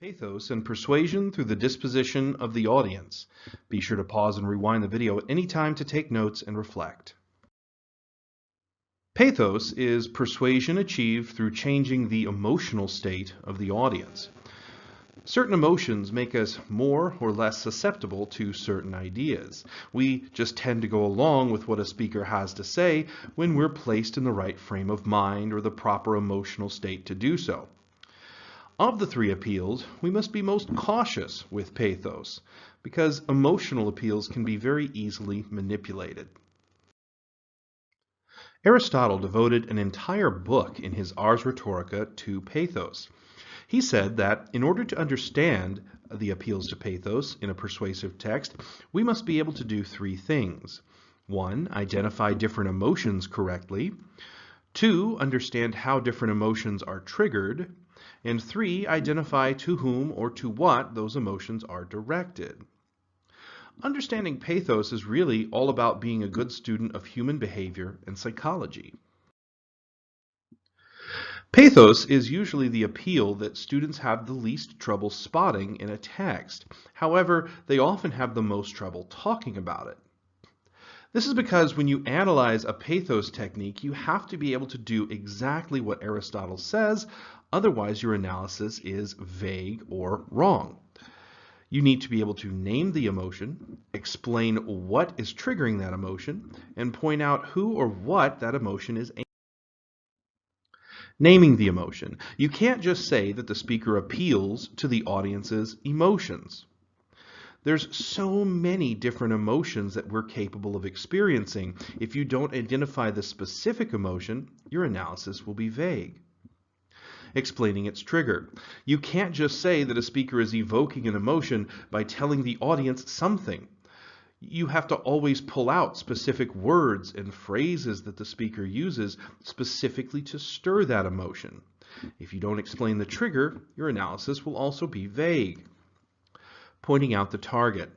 Pathos and persuasion through the disposition of the audience. Be sure to pause and rewind the video at any time to take notes and reflect. Pathos is persuasion achieved through changing the emotional state of the audience. Certain emotions make us more or less susceptible to certain ideas. We just tend to go along with what a speaker has to say when we're placed in the right frame of mind or the proper emotional state to do so. Of the three appeals, we must be most cautious with pathos, because emotional appeals can be very easily manipulated. Aristotle devoted an entire book in his Ars Rhetorica to pathos. He said that in order to understand the appeals to pathos in a persuasive text, we must be able to do three things. 1, identify different emotions correctly. 2, understand how different emotions are triggered. And 3, identify to whom or to what those emotions are directed. Understanding pathos is really all about being a good student of human behavior and psychology. Pathos is usually the appeal that students have the least trouble spotting in a text. However, they often have the most trouble talking about it. This is because when you analyze a pathos technique, you have to be able to do exactly what Aristotle says, otherwise your analysis is vague or wrong. You need to be able to name the emotion, explain what is triggering that emotion, and point out who or what that emotion is aiming at. Naming the emotion. You can't just say that the speaker appeals to the audience's emotions. There's so many different emotions that we're capable of experiencing. If you don't identify the specific emotion, your analysis will be vague. Explaining its trigger. You can't just say that a speaker is evoking an emotion by telling the audience something. You have to always pull out specific words and phrases that the speaker uses specifically to stir that emotion. If you don't explain the trigger, your analysis will also be vague. Pointing out the target.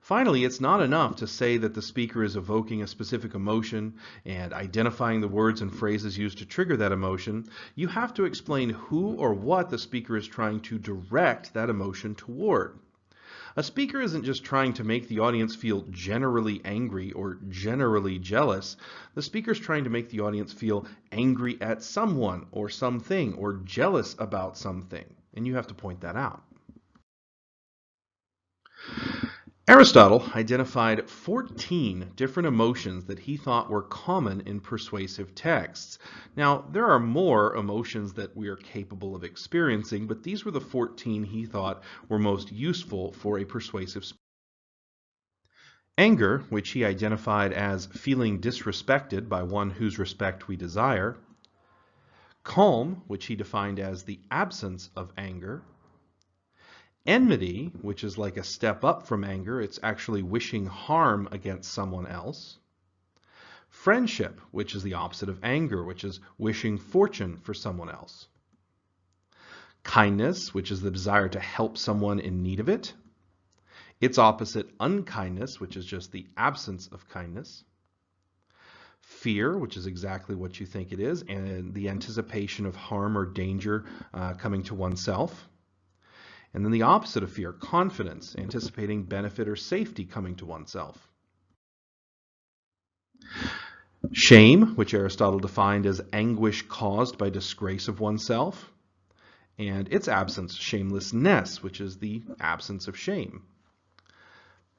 Finally, it's not enough to say that the speaker is evoking a specific emotion and identifying the words and phrases used to trigger that emotion. You have to explain who or what the speaker is trying to direct that emotion toward. A speaker isn't just trying to make the audience feel generally angry or generally jealous. The speaker is trying to make the audience feel angry at someone or something or jealous about something, and you have to point that out. Aristotle identified 14 different emotions that he thought were common in persuasive texts. Now, there are more emotions that we are capable of experiencing, but these were the 14 he thought were most useful for a persuasive speech. Anger, which he identified as feeling disrespected by one whose respect we desire. Calm, which he defined as the absence of anger. Enmity, which is like a step up from anger, it's actually wishing harm against someone else. Friendship, which is the opposite of anger, which is wishing fortune for someone else. Kindness, which is the desire to help someone in need of it. Its opposite, unkindness, which is just the absence of kindness. Fear, which is exactly what you think it is, and the anticipation of harm or danger coming to oneself. And then the opposite of fear, confidence, anticipating benefit or safety coming to oneself. Shame, which Aristotle defined as anguish caused by disgrace of oneself. And its absence, shamelessness, which is the absence of shame.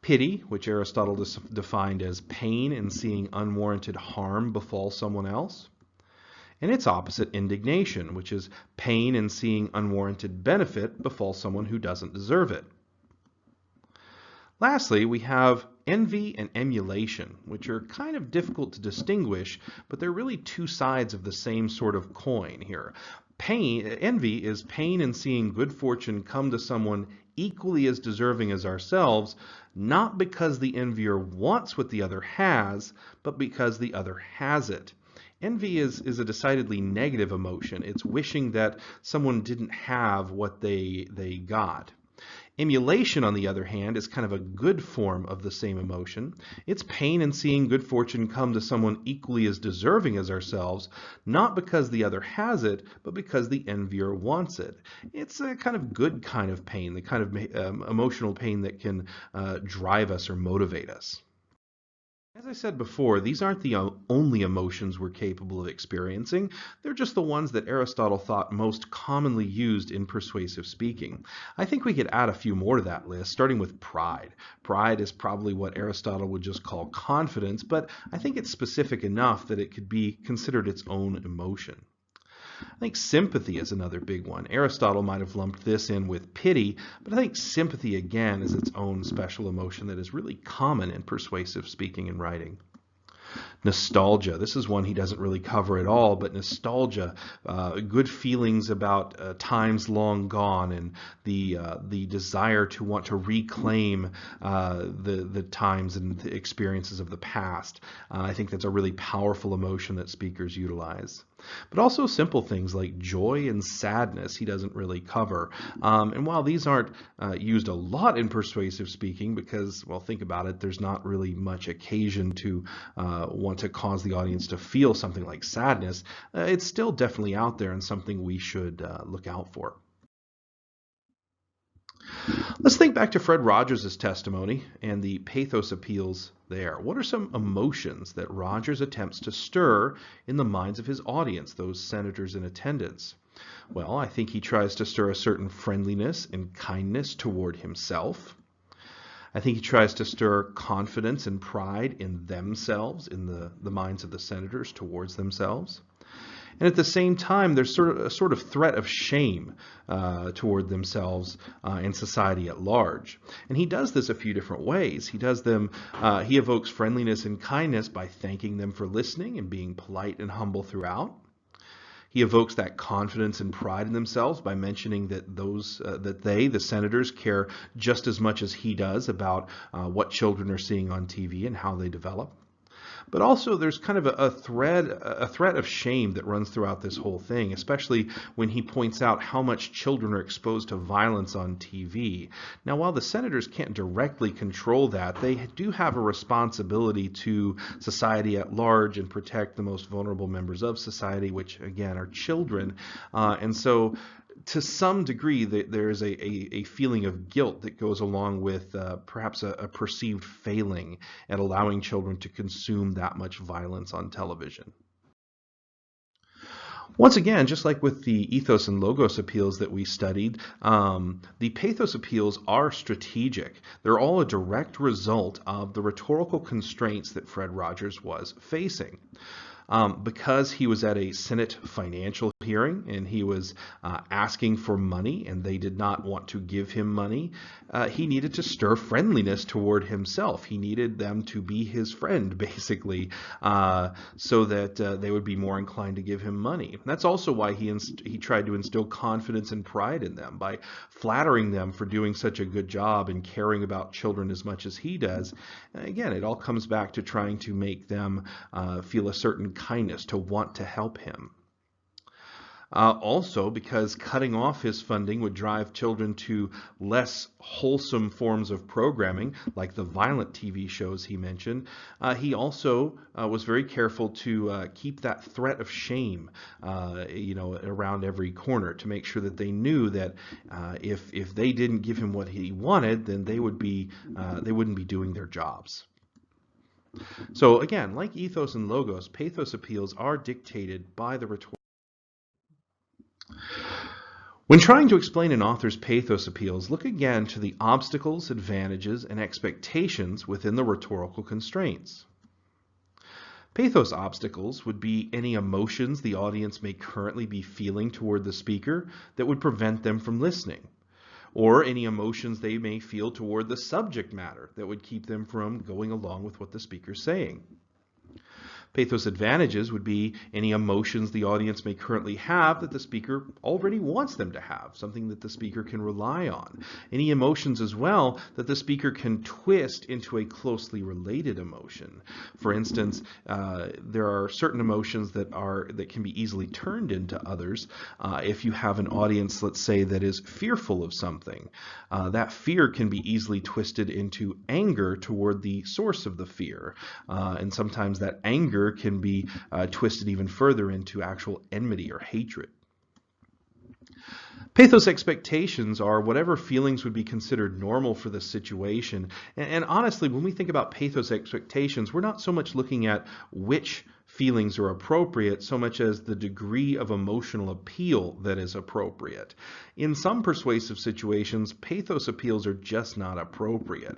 Pity, which Aristotle defined as pain in seeing unwarranted harm befall someone else. And its opposite, indignation, which is pain in seeing unwarranted benefit befall someone who doesn't deserve it. Lastly, we have envy and emulation, which are kind of difficult to distinguish, but they're really two sides of the same sort of coin here. Envy is pain in seeing good fortune come to someone equally as deserving as ourselves, not because the envier wants what the other has, but because the other has it. Envy is a decidedly negative emotion. It's wishing that someone didn't have what they got. Emulation, on the other hand, is kind of a good form of the same emotion. It's pain in seeing good fortune come to someone equally as deserving as ourselves, not because the other has it, but because the envier wants it. It's a kind of good kind of pain, the kind of emotional pain that can drive us or motivate us. As I said before, these aren't the only emotions we're capable of experiencing. They're just the ones that Aristotle thought most commonly used in persuasive speaking. I think we could add a few more to that list, starting with pride. Pride is probably what Aristotle would just call confidence, but I think it's specific enough that it could be considered its own emotion. I think sympathy is another big one. Aristotle might have lumped this in with pity, but I think sympathy again is its own special emotion that is really common in persuasive speaking and writing. Nostalgia. This is one he doesn't really cover at all, but nostalgia, good feelings about times long gone, and the desire to want to reclaim the times and the experiences of the past. I think that's a really powerful emotion that speakers utilize. But also simple things like joy and sadness he doesn't really cover. And while these aren't used a lot in persuasive speaking because, well, think about it, there's not really much occasion to want to cause the audience to feel something like sadness, it's still definitely out there and something we should look out for. Let's think back to Fred Rogers' testimony and the pathos appeals there. What are some emotions that Rogers attempts to stir in the minds of his audience, those senators in attendance? Well, I think he tries to stir a certain friendliness and kindness toward himself. I think he tries to stir confidence and pride in themselves, in the minds of the senators towards themselves. And at the same time, there's a sort of threat of shame toward themselves and society at large. And he does this a few different ways. He evokes friendliness and kindness by thanking them for listening and being polite and humble throughout. He evokes that confidence and pride in themselves by mentioning that the senators, care just as much as he does about what children are seeing on TV and how they develop. But also there's kind of a threat of shame that runs throughout this whole thing, especially when he points out how much children are exposed to violence on TV. Now, while the senators can't directly control that, they do have a responsibility to society at large and protect the most vulnerable members of society, which again are children. And so to some degree, there is a feeling of guilt that goes along with perhaps a perceived failing at allowing children to consume that much violence on television. Once again, just like with the ethos and logos appeals that we studied, the pathos appeals are strategic. They're all a direct result of the rhetorical constraints that Fred Rogers was facing. Because he was at a Senate financial hearing and he was asking for money and they did not want to give him money, he needed to stir friendliness toward himself. He needed them to be his friend, basically, so that they would be more inclined to give him money. And that's also why he tried to instill confidence and pride in them by flattering them for doing such a good job and caring about children as much as he does. And again, it all comes back to trying to make them feel a certain kindness, to want to help him. Also, because cutting off his funding would drive children to less wholesome forms of programming, like the violent TV shows he mentioned, he also was very careful to keep that threat of shame, around every corner, to make sure that they knew that if they didn't give him what he wanted, then they wouldn't be doing their jobs. So again, like ethos and logos, pathos appeals are dictated by the rhetoric. When trying to explain an author's pathos appeals, look again to the obstacles, advantages, and expectations within the rhetorical constraints. Pathos obstacles would be any emotions the audience may currently be feeling toward the speaker that would prevent them from listening, or any emotions they may feel toward the subject matter that would keep them from going along with what the speaker's saying. Pathos advantages would be any emotions the audience may currently have that the speaker already wants them to have, something that the speaker can rely on. Any emotions as well that the speaker can twist into a closely related emotion. For instance, there are certain emotions that can be easily turned into others. If you have an audience, let's say, that is fearful of something, that fear can be easily twisted into anger toward the source of the fear. And sometimes that anger can be twisted even further into actual enmity or hatred. Pathos expectations are whatever feelings would be considered normal for the situation. And honestly, when we think about pathos expectations, we're not so much looking at which feelings are appropriate so much as the degree of emotional appeal that is appropriate. In some persuasive situations, pathos appeals are just not appropriate.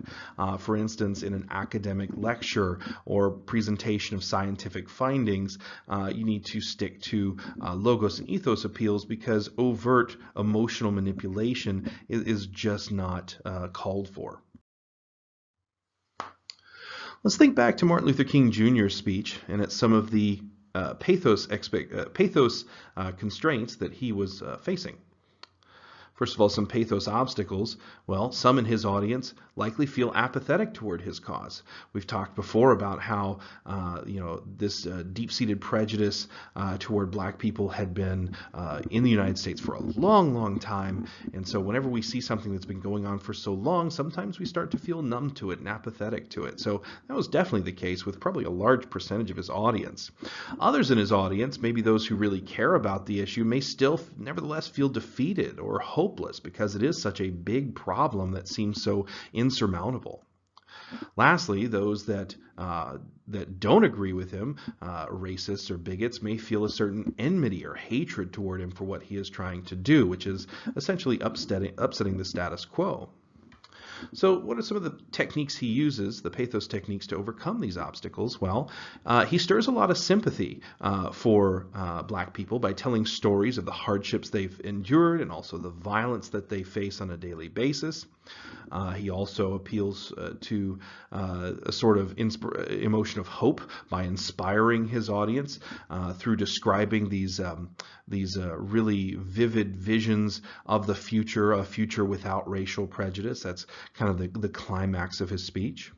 For instance, in an academic lecture or presentation of scientific findings, you need to stick to logos and ethos appeals because overt emotional manipulation is just not called for. Let's think back to Martin Luther King Jr.'s speech and at some of the pathos constraints that he was facing. First of all, some pathos obstacles. Well, some in his audience likely feel apathetic toward his cause. We've talked before about how this deep-seated prejudice toward black people had been in the United States for a long, long time. And so whenever we see something that's been going on for so long, sometimes we start to feel numb to it and apathetic to it. So that was definitely the case with probably a large percentage of his audience. Others in his audience, maybe those who really care about the issue, may still nevertheless feel defeated or hopeless because it is such a big problem that seems so insurmountable. Lastly, those that don't agree with him, racists or bigots, may feel a certain enmity or hatred toward him for what he is trying to do, which is essentially upsetting the status quo. So what are some of the techniques he uses, the pathos techniques, to overcome these obstacles? Well, he stirs a lot of sympathy for black people by telling stories of the hardships they've endured and also the violence that they face on a daily basis. He also appeals to a sort of emotion of hope by inspiring his audience through describing these really vivid visions of the future, a future without racial prejudice. That's kind of the climax of his speech.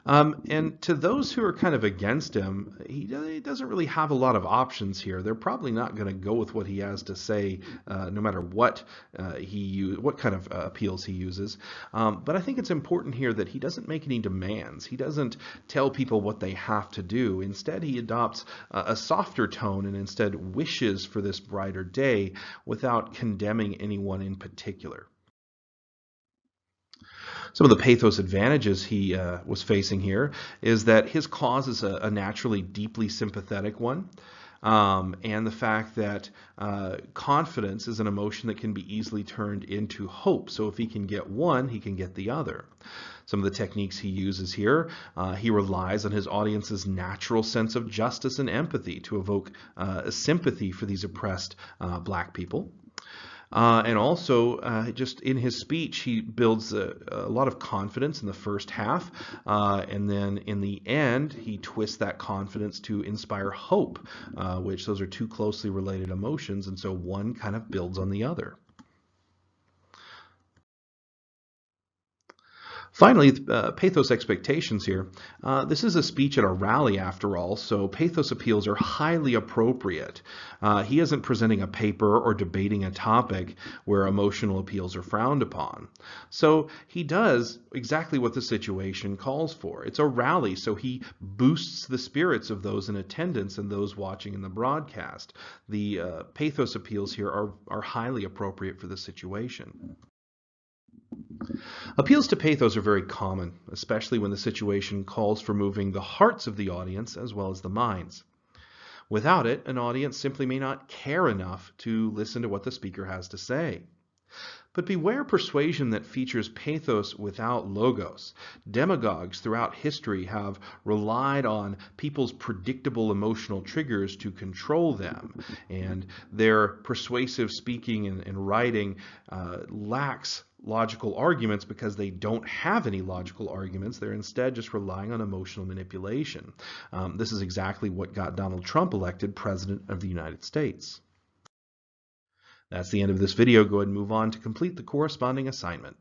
And to those who are kind of against him, he doesn't really have a lot of options here. They're probably not going to go with what he has to say, no matter what kind of appeals he uses. But I think it's important here that he doesn't make any demands. He doesn't tell people what they have to do. Instead, he adopts a softer tone and instead wishes for this brighter day without condemning anyone in particular. Some of the pathos advantages he was facing here is that his cause is a naturally deeply sympathetic one, and the fact that confidence is an emotion that can be easily turned into hope. So if he can get one, he can get the other. Some of the techniques he uses here, he relies on his audience's natural sense of justice and empathy to evoke sympathy for these oppressed black people. And also, just in his speech, he builds a lot of confidence in the first half, and then in the end, he twists that confidence to inspire hope, which those are two closely related emotions, and so one kind of builds on the other. Finally, pathos expectations here. This is a speech at a rally, after all, so pathos appeals are highly appropriate. He isn't presenting a paper or debating a topic where emotional appeals are frowned upon. So he does exactly what the situation calls for. It's a rally, so he boosts the spirits of those in attendance and those watching in the broadcast. The pathos appeals here are highly appropriate for the situation. Appeals to pathos are very common, especially when the situation calls for moving the hearts of the audience as well as the minds. Without it, an audience simply may not care enough to listen to what the speaker has to say. But beware persuasion that features pathos without logos. Demagogues throughout history have relied on people's predictable emotional triggers to control them, and their persuasive speaking and writing lacks logical arguments because they don't have any logical arguments. They're instead just relying on emotional manipulation. This is exactly what got Donald Trump elected President of the United States. That's the end of this video. Go ahead and move on to complete the corresponding assignment.